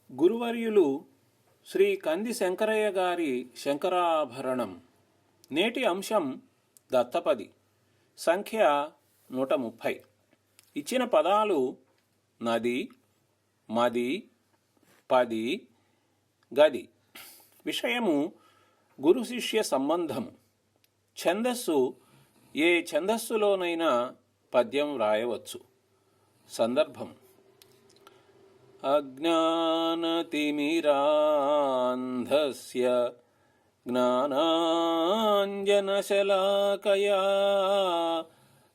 గురువర్యులు శ్రీ కంది శంకరయ్య గారి శంకరాభరణం. నేటి అంశం దత్తపది, సంఖ్య 130. ఇచ్చిన పదాలు నది, మది, పది, గది. విషయము గురు శిష్య సంబంధము. ఛందస్సు ఏ ఛందస్సులోనైనా పద్యం రాయవచ్చు. సందర్భం: అజ్ఞానతిమిరాంధస్య జ్ఞానాంజనశలాకయా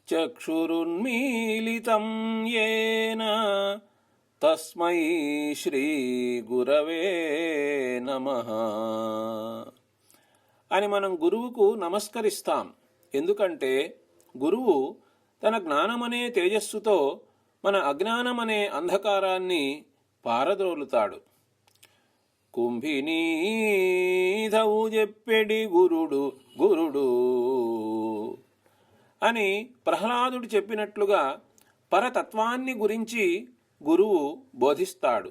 చక్షురున్మీలితం యేన తస్మై శ్రీ గురవే నమః అని మనం గురువుకు నమస్కరిస్తాం. ఎందుకంటే గురువు తన జ్ఞానమనే తేజస్సుతో మన అజ్ఞానమనే అంధకారాన్ని పారద్రోలుతాడు. కుంభినీధవు చెప్పెడి గురుడు గురుడు అని ప్రహ్లాదుడు చెప్పినట్లుగా పరతత్వాన్ని గురించి గురువు బోధిస్తాడు.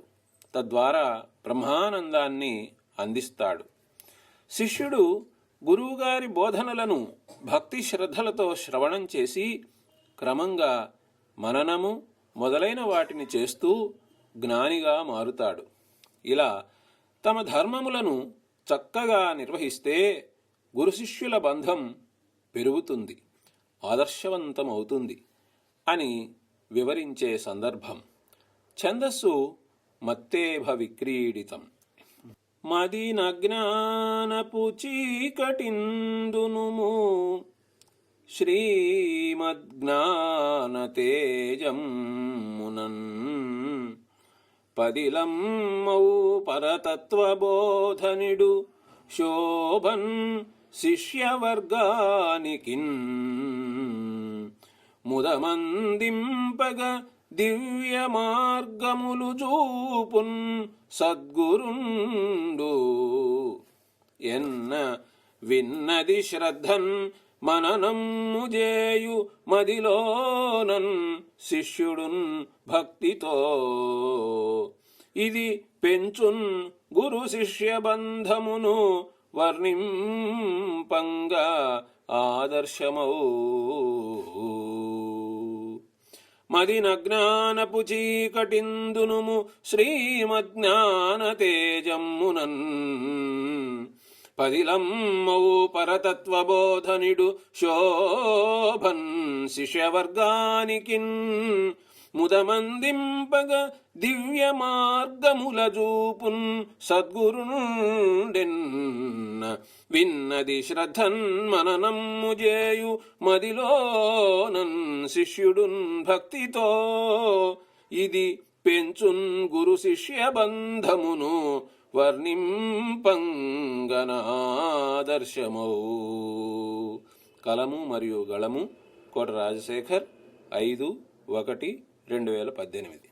తద్వారా బ్రహ్మానందాన్ని అందిస్తాడు. శిష్యుడు గురువుగారి బోధనలను భక్తి శ్రద్ధలతో శ్రవణం చేసి క్రమంగా మననము మొదలైన వాటిని చేస్తూ జ్ఞానిగా మారుతాడు. ఇలా తమ ధర్మములను చక్కగా నిర్వహిస్తే గురు శిష్యుల బంధం పెరుగుతుంది, ఆదర్శవంతమవుతుంది అని వివరించే సందర్భం. ఛందస్సు మత్తేభ విక్రీడితం. మదినజ్ఞానపు చీకటిందునుము శ్రీమద్జ్ఞానతేజమునన్ పదిలమ్మౌ పరతత్వబోధనిడు శోభన్ శిష్యవర్గానికిన్ ముదమందింపగ దివ్య మార్గములు చూపున్ సద్గురుండు ఎన్న విన్నది శ్రద్ధన్ మననమ్ము జేయు మదిలోనన్ శిష్యుడున్ భక్తితో ఇది పెంచున్ గురు శిష్య బంధమును వర్ణింపంగా ఆదర్శమౌ. మదినజ్ఞానపు చీకటిందునుము శ్రీమజ్ఞానతేజమునన్ పదిలమ్మౌ పరతత్వబోధనిడు శోభన్ శిష్యవర్గానికిన్ ముదమందింపగ దివ్య మార్గముల జూపున్ సద్గురుండెన్న విన్నది శ్రద్ధన్ మననమ్ము జేయు మదిలోనన్ శిష్యుడున్ భక్తితో ఇది పెంచున్ గురు శిష్య బంధమును వర్ణింపంగనాదర్శమౌ. కలము మరియు గళము కోట రాజశేఖర్ 5/1/2018.